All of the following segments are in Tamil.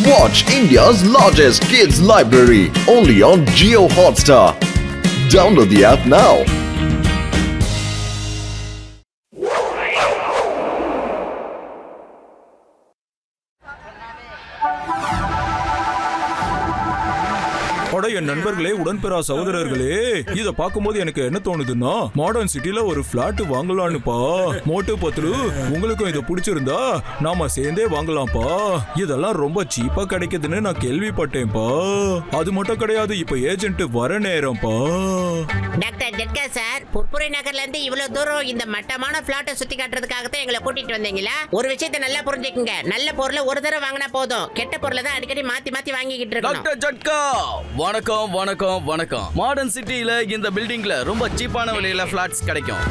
Watch India's largest kids library only on Jio Hotstar. Download the app now. என் நண்பர்களே, உடன்பிறா சகோதரர்களே, இத பாக்கும்போது எனக்கு என்ன தோணுதுன்னா, மாடர்ன் சிட்டில ஒரு பிளாட் வாங்கலாம்னுப்பா. மோட்டு பத்ரு, உங்களுக்கும் இத பிடிச்சிருந்தா நாம சேர்ந்தே வாங்கலாம்ப்பா. இதெல்லாம் ரொம்ப சீப்பா கிடைக்குதுன்னு நான் கேள்விப்பட்டேன்ப்பா. அது மட்டும் கிடையாது, இப்ப ஏஜென்ட் வர நேரம்ப்பா. டாக்டர் ஜெட்கா சார், புர்புரை நகர்ல இருந்து இவ்வளவு தூரம் இந்த மட்டமான பிளாட்டை சுத்தி காட்டுறதுக்காக தான் எங்களை கூட்டிட்டு வந்தீங்களா? ஒரு விஷயத்தை நல்லா புரிஞ்சுக்குங்க, நல்ல பொருளை ஒரு தடவை வாங்கினா போதும், கெட்ட பொருளை தான் அடிக்கடி மாத்தி மாத்தி வாங்கிக்கிட்டு இருக்கோம். டாக்டர் ஜட்கா, வணக்கம் வணக்கம் வணக்கம். மாடர்ன் சிட்டில இந்த பில்டிங்ல ரொம்ப சீப்பான விலையில பிளாட்ஸ் கிடைக்கும்.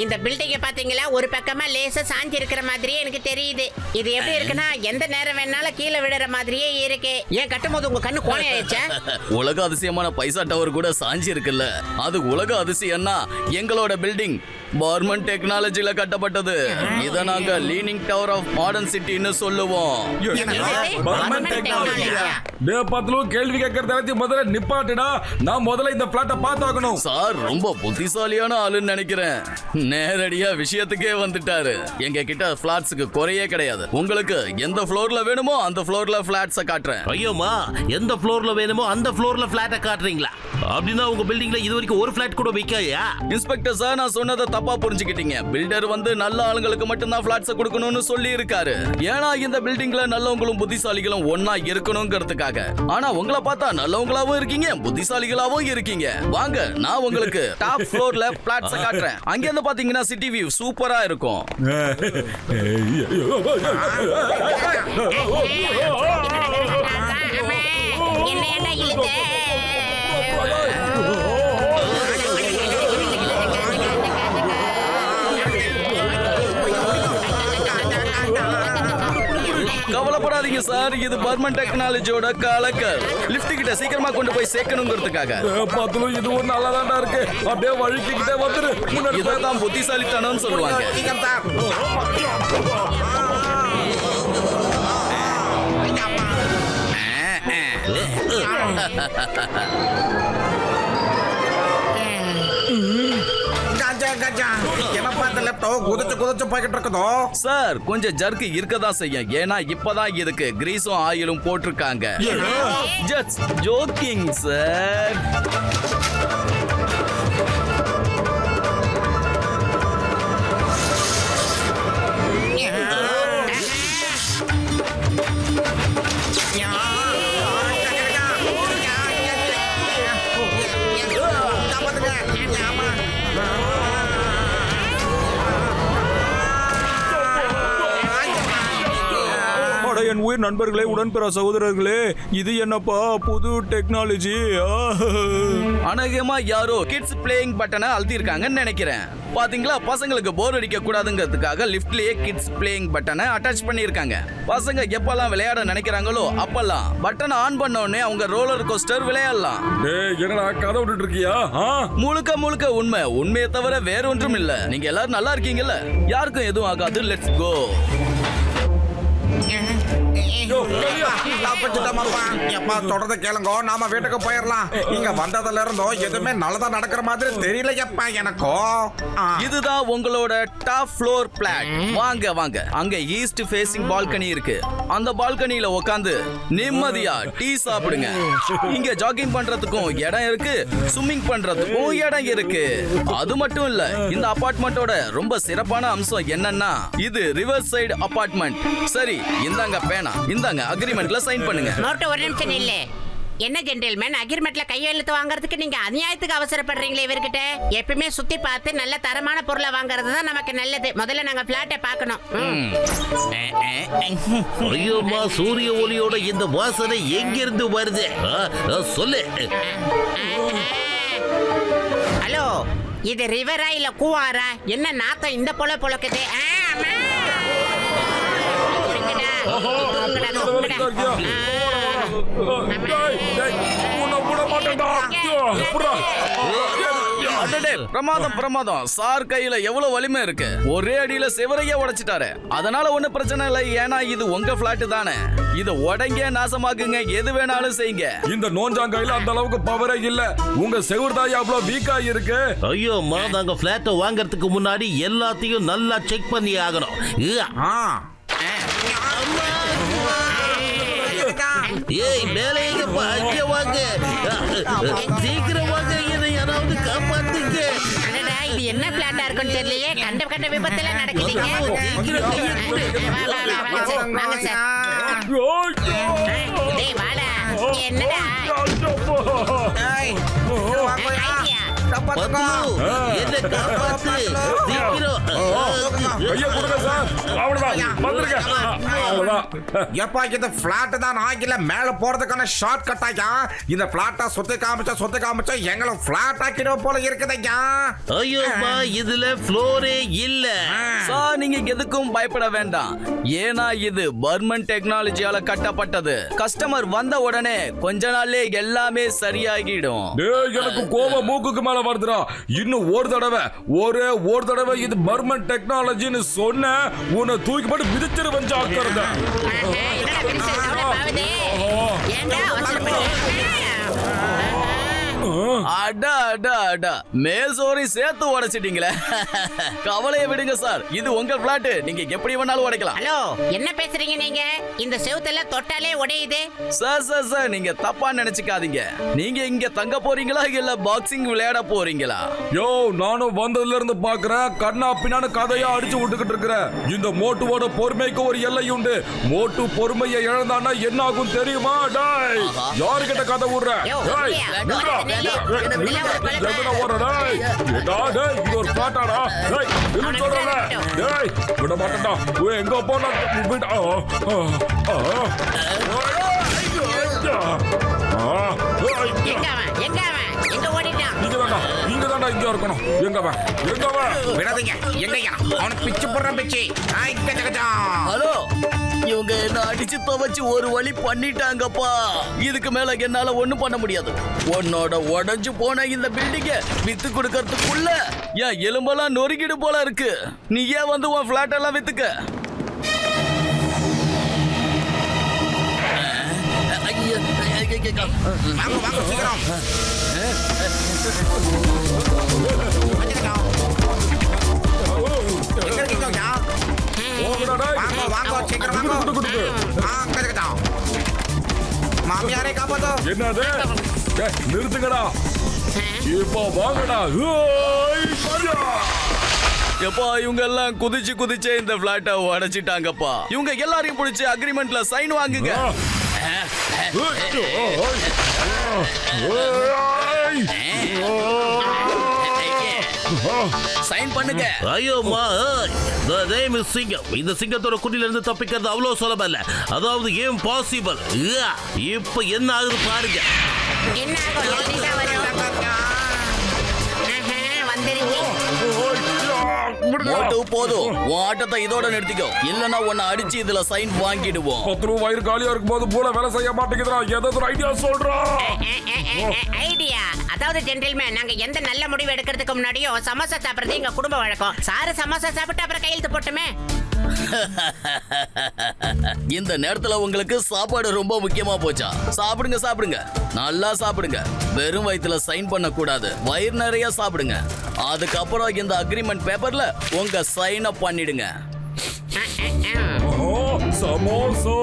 இந்த பில்டிங்கை பாத்தீங்களா, ஒரு பக்கமா லேசா சாஞ்சி இருக்கிற மாதிரியே எனக்கு தெரியுது. இது எப்படி இருக்குன்னா, எந்த நேரம் வேணாலும் கீழே விடுற மாதிரியே இருக்கு. ஏன் கட்டும்போது உங்க கண்ணு கோணை ஆயிடுச்சா? உலக அதிசயமான பைசா டவர் கூட சாஞ்சி இருக்குல்ல, அது உலக அதிசயம்னா எங்களோட பில்டிங் பார்மன் டெக்னாலஜில கட்டப்பட்டது. இத நாங்க லீனிங் டவர் ஆஃப் மாடர்ன் சிட்டின்னு சொல்லுவோம். கேள்வி கேட்கறத முதல்ல நிப்பாட்டுடா. நான் முதல்ல இந்த பிளாட்டை பார்த்தாகணும். சார் ரொம்ப புத்திசாலியான ஆளுன்னு நினைக்கிறேன். நேரடியா விஷயத்துக்கே வந்துட்டாரு. எங்க கிட்ட பிளாட்ஸ்க்கு குறையே கிடையாது. உங்களுக்கு எந்த ஃப்ளோர்ல வேணுமோ அந்த ஃப்ளோர்ல பிளாட்ஸ காட்டுறேன். ஐயோமா, எந்த ஃப்ளோர்ல வேணுமோ அந்த ஃப்ளோர்ல பிளாட்டை காட்டுறீங்களா? அப்படின்னா உங்க பில்டிங்ல இது வரைக்கும் ஒரு பிளாட் கூட விற்கலையா? இன்ஸ்பெக்டர் சார், நான் சொன்னதை தப்பா புரிஞ்சுக்கிட்டீங்க. பில்டர் வந்து நல்ல ஆளுங்களுக்கு மட்டும்தான் பிளாட்ஸ கொடுக்கணும்னு சொல்லி இருக்காரு. ஏன்னா இந்த பில்டிங்ல நல்லவங்களும் புத்திசாலிகளும் ஒன்னா இருக்கணும்ங்கிறதுக்காக. ஆனா உங்களை பார்த்தா நல்லவங்களாவும் இருக்கீங்க, புத்திசாலிகளாவும் இருக்கீங்க. வாங்க, நான் உங்களுக்கு டாப் ஃப்ளோர்ல பிளாட்ஸ காட்டுறேன். அங்க இருந்து பாத்தீங்கன்னா சிட்டி வியூ சூப்பரா இருக்கும். என்ன இழுத்த? கவலைப்படாதீங்க சார், இது பர்மன் டெக்னாலஜியோட கலக்கல். லிஃப்ட் கிட்ட சீக்கிரமா கொண்டு போய் சேர்க்கணுங்கிறதுக்காக. இது ஒரு நல்லதாண்டா இருக்கு. அப்படியே வழுக்கிக்கிட்டே வந்துரு. இதான் புத்திசாலித்தனம்னு சொல்லுவாங்க. சார் கொஞ்சம் ஜர்க்கு இருக்கதான் செய்யும். ஏன்னா இப்பதான் இதுக்கு கிரீஸும் ஆயிலும் போட்டிருக்காங்க. Just joking sir. என் உயிர் நண்பர்களே, உடன்பிறா சகோதரர்களே, இது என்னப்பா புது டெக்னாலஜி? அநேகமா யாரோ கிட்ஸ் பிளேயிங் பட்டனை அழுத்தி இருக்காங்கன்னு நினைக்கிறேன். பாத்தீங்களா, பசங்களுக்கு போர் அடிக்க கூடாதுங்கிறதுக்காக லிஃப்ட்லயே கிட்ஸ் பிளேயிங் பட்டனை அட்டாச் பண்ணிருக்காங்க. பசங்க எப்பெல்லாம் விளையாட நினைக்கிறாங்களோ அப்பெல்லாம் பட்டனை ஆன் பண்ண உடனே அவங்க ரோலர் கோஸ்டர் விளையாடலாம். என்னடா கதை விட்டுட்டு இருக்கியா? முழுக்க முழுக்க உண்மையை தவிர வேற ஒன்றும் இல்ல. நீங்க எல்லாரும் நல்லா இருக்கீங்கல்ல? யாருக்கும் எதுவும் ஆகாது. Let's go. தொடர்ந்து கேளுங்க, நாம வீட்டுக்கு போயிடலாம். இங்க வந்ததுல இருந்தோம் எதுவுமே நல்லதா நடக்கிற மாதிரி தெரியலையப்பா எனக்கும். இதுதான் உங்களோட டாப் ஃப்ளோர் பிளாட். வாங்க வாங்க, அங்க ஈஸ்ட் ஃபேசிங் பால்கனி இருக்கு. அந்த பால்கனியில உட்காந்து நிம்மதியா டீ சாப்பிடுங்க. இங்க ஜாகிங் பண்றதுக்கும் இடம் இருக்கு, ஸ்விம்மிங் பண்றதுக்கும் இடம் இருக்கு. அது மட்டும் இல்ல, இந்த அபார்ட்மெண்டோட ரொம்ப சிறப்பான அம்சம் என்னன்னா, இது ரிவர் சைடு அபார்ட்மெண்ட். சரி, இந்தாங்க பேனா, இந்தாங்க அக்ரிமெண்ட்ல சைன் பண்ணுங்க. நோட்டு ஒரு நிமிஷம் இல்ல. என்ன ஜென்டில்மேன், அக்ரிமெண்ட்ல கையெழுத்து வாங்குறதுக்கு நீங்க அநியாயத்துக்கு அவசரப்படுறீங்களே இவர்கிட்ட? எப்பவுமே சுத்தி பார்த்து நல்ல தரமான பொருளை வாங்குறது தான் நமக்கு நல்லது. முதல்ல நாங்க பிளாட்டை பார்க்கணும். ஐயோமா, சூரிய ஒளியோட இந்த வாசனை எங்கிருந்து வருது? சொல்லு. ஹலோ, இது ரிவரா இல்ல கூவாரா? என்ன நாத்தம் இந்த போல பொழக்குது? உன்னை விட மாட்டேன்டா. அடடே, பிரமாதம் பிரமாதம். சார் கையில எவ்வளவு வலிமை இருக்கு. ஒரே அடியில சிவரையே உடைச்சிட்டாரு. அதனால ஒண்ணும் பிரச்சனை இல்லை, ஏன்னா இது உங்க பிளாட் தானே. இத உடைங்க, நாசமாக்குங்க, எது வேணாலும் செய்யுங்க. இந்த நோஞ்சாங்கையில அந்த அளவுக்கு பவரே இல்ல. உங்க செவுர்தாயா அவ்வளவு வீக்கா இருக்கு. ஐயோம்மா, நாங்க பிளாட்டை வாங்கறதுக்கு முன்னாடி எல்லாத்தையும் நல்லா செக் பண்ணி ஆகணும். ஏய், மேலே எங்கப்பா? இங்க வாங்க, சீக்கிரம் வாங்க, என்னை யாராவது காப்பாத்துங்க. அடடா, இது என்ன பிளாட்டா இருக்குன்னு தெரியலையே. கண்ட கண்ட விபத்தெல்லாம் நடக்குதுங்க. சீக்கிரம் கையை கொடு. வாங்க சார், வாங்க சார். டேய் வாடா, என்னடா ஐடியா? பத்து, என்னை காப்பாத்து, சீக்கிரம். கையை கொடுங்க சார். அவ்வளவுதான், வந்துருங்க. அவ்வளவுதான். எப்பா இந்த பிளாட் தான் ஆகில மேல போறதுக்கான ஷார்ட் கட் ஆயா. இந்த பிளாட்டா சொத்து காமிச்சா எங்களை பிளாட் ஆக்கிடும் போல இருக்குதையா. ஐயோம்மா, இதுல ஃப்ளோரே இல்ல. சார், நீங்க எதுக்கும் பயப்பட வேண்டாம். ஏன்னா இது பர்மன் டெக்னாலஜியால கட்டப்பட்டது. கஸ்டமர் வந்த உடனே கொஞ்ச நாள்லே எல்லாமே சரியாகிடும். டேய், எனக்கு கோபம் மூக்குக்கு மேல வருதுடா. இன்னும் ஒரு தடவை இது பர்மன் டெக்னாலஜின்னு சொன்ன உன்னை தூக்கி போட்டு மிதிச்சிருவன் ஜாக்கிரதை. என்னடா பெருசு சவுண்ட் பாவுதே? ஏன்டா அவசரப்படுற? அடா அடா அடா, மேல் சோரி சேர்த்து உடைச்சிட்டீங்களே. கவலையை விடுங்க சார், இது உங்க பிளாட். நீங்க எப்படி வேணாலும் உடைக்கலாம். ஹலோ, என்ன பேசுறீங்க நீங்க? இந்த செவுத்தெல்லாம் தொட்டாலே உடையுது. சார், நீங்க தப்பா நினைச்சுக்காதீங்க. நீங்க இங்க தங்க போறீங்களா இல்ல பாக்ஸிங் விளையாட போறீங்களா? யோ, நானும் வந்ததுல இருந்து பாக்குறேன், கண்ணா பின்னான்னு கதையா அடிச்சு விட்டுக்கிட்டு இருக்கிற. இந்த மோட்டுவோட பொறுமைக்கு ஒரு எல்லை உண்டு. மோட்டு பொறுமையை இழந்தானா என்ன ஆகும் தெரியுமா? டாய், யாருக்கிட்ட கதை விடுற? யோ, டேய், இல்லையா? விடுடா. இதெல்லாம் ஒரு பழக்கம். எங்கடா ஓடுற? டேய், ஏடா, டேய், இது ஒரு பிளாட்டாடா. டேய், என்ன சொல்றல? டேய், விட மாட்டேன்டா. எங்க போனா விட. எங்க அவன்? எங்க ஓடிட்டான்? இங்கதான்டா இங்க இருக்கணும். எங்கவன்? விடாதீங்க, எங்கய்யா அவனை பிச்சு போடுறான் பிச்சு. ஹலோ, இவங்க என்ன அடிச்சு துவச்சு ஒரு வழி பண்ணிட்டாங்கப்பா. இதுக்கு மேல என்னால ஒண்ணும் பண்ண முடியாது. உன்னோட உடைஞ்சு போன இந்த பில்டிங்க வித்து கொடுக்கறதுக்குள்ள என் எலும்பெல்லாம் நொறுக்கிடு போல இருக்கு. நீ ஏன் வந்து உன் பிளாட் எல்லாம் வித்துக்க? வாங்க சீக்கிரம். எங்க இருக்கீங்கய்யா? வாங்க சீக்கிரம் வாங்க. மாமியாரே காப்பாத்தோ. என்னது? நிறுத்துங்கடா. இப்போ வாங்கடா. எப்பா, இவங்க எல்லாம் குதிச்சு இந்த பிளாட்டை உடைச்சிட்டாங்கப்பா. இவங்க எல்லாரையும் பிடிச்சி அக்ரிமெண்ட்ல சைன் வாங்குங்க. சைன் பண்ணுங்க. ஐயோம்மா, சிங்கம். இந்த சிங்கத்தோட குடியில இருந்து தப்பிக்கிறது அவ்வளவு சுலபம் இல்ல. அதாவது இம்பாசிபிள். இப்ப என்ன ஆகுது பாருங்க. என்ன ஆகும்? எழுதிட்டா வரும். வந்துருங்க. மோட்டு போதும், உன் ஆட்டத்தை இதோட நிறுத்திக்கோ. இல்லன்னா உன்னை அடிச்சு இதுல சைன் வாங்கிடுவோம். 10 ரூபாய் வயிறு காலியா இருக்கும் போது போல வேலை செய்ய மாட்டேங்குதுடா. ஏதாவது ஒரு ஐடியா சொல்றா. ஐடியா? அதாவது ஜென்டில்மேன், நாங்க எந்த நல்ல முடிவு எடுக்கிறதுக்கு முன்னாடியும் சமோசா சாப்பிடுறது எங்க குடும்ப வழக்கம். சாரு சமோசா சாப்பிட்டு அப்புறம் கையெழுத்து போட்டுமே. இந்த நேரத்துல உங்களுக்கு சாப்பாடு ரொம்ப முக்கியமா போச்சா? சாப்பிடுங்க, நல்லா சாப்பிடுங்க. வெறும் வயித்துல சைன் பண்ண கூடாது. வயிறு நிறைய சாப்பிடுங்க. அதுக்கப்புறம் இந்த அக்ரிமெண்ட் பேப்பர்ல உங்க சைனை பண்ணிடுங்க. சமோசா.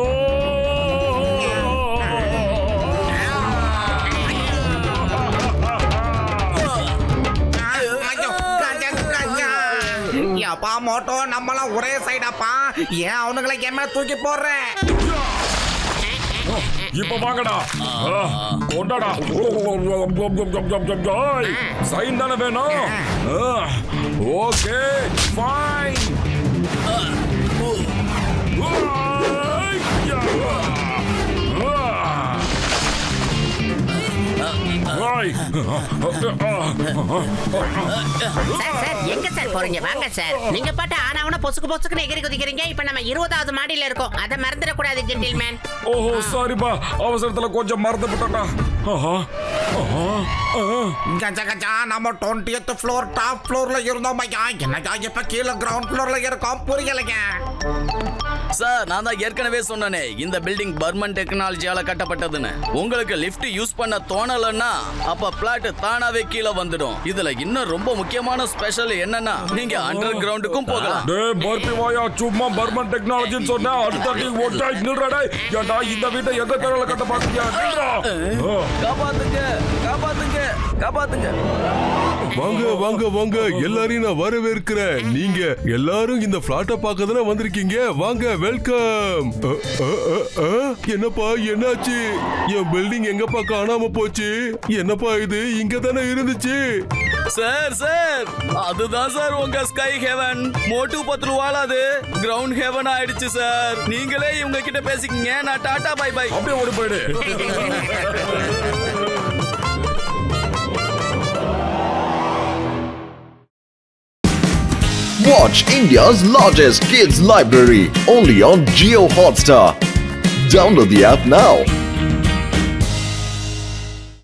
அப்பா மோட்டோ, நம்மளாம் ஒரே சைடாப்பா. ஏன் அவனுங்களை ஏமா தூக்கி போடுறேன்? இப்ப வாங்கடா. கொண்டாடா. சைன் தானே வேணும். Okay, fine. சார் எங்க சார் போறீங்க? வாங்க சார். நீங்க பாட்டு ஆனாவன பொசுக்குன்னு எகிரி குதிக்கிறீங்க. இப்ப நம்ம 20வது மாடியில இருக்கோம். அத மறந்துட கூடாது ஜென்டில்மேன். ஓஹோ சாரிப்பா, அவசரத்துல கொஞ்சம் மறந்து விட்டா. கஜா கஜா நம்ம 20th ஃப்ளோர் டாப் ஃப்ளோர்ல இருந்தோம் ஐயா. என்னையா இப்ப கீழே கிரவுண்ட் ஃப்ளோர்ல இருக்கோம்? புரியலைங்க. சார் நான் தான் ஏற்கனவே சொன்னனே இந்த பில்டிங் பர்மன் டெக்னாலஜியால கட்டப்பட்டதுன்னு. உங்களுக்கு லிஃப்ட் யூஸ் பண்ண தோணலன்னா அப்ப பிளாட் தானாவே கீழே வந்துடும். இதுல இன்னும் ரொம்ப முக்கியமான ஸ்பெஷல் என்னன்னா நீங்க அண்டர் கிரவுண்டுக்கும் போகலாம். டேய் பர்பி வாயா, சும்மா பர்மன் டெக்னாலஜின்னு சொன்னா அடுத்த ஒட்டாய் நில்றடா. ஏன்டா இந்த வீட்டை எங்க தெருவுல கட்ட பாத்தியா? காப்பாத்துங்க காப்பாத்துங்க காப்பாத்துங்க. வாங்க வாங்க வாங்க, எல்லாரையும் நான் வரவேற்கிறேன். நீங்க எல்லாரும் இந்த பிளாட்ட பார்க்க தானே வந்திருக்கீங்க. வாங்க, வெல்கம். என்னப்பா என்னாச்சு? என் பில்டிங் எங்கப்பா காணாம போச்சு? என்னப்பா இது இங்க தானே இருந்துச்சு? சார் சார் அதுதான் சார் உங்க ஸ்கை ஹெவன். மோட்டு பத்ரு வாழாது கிரவுண்ட் ஹெவன் ஆயிடுச்சு சார். நீங்களே இவங்க கிட்ட பேசிக்கிங்க. நான் டாடா பை பை. அப்படியே ஓடி போயிடு. Watch India's largest kids library only on Geo Hotstar. Download the app now.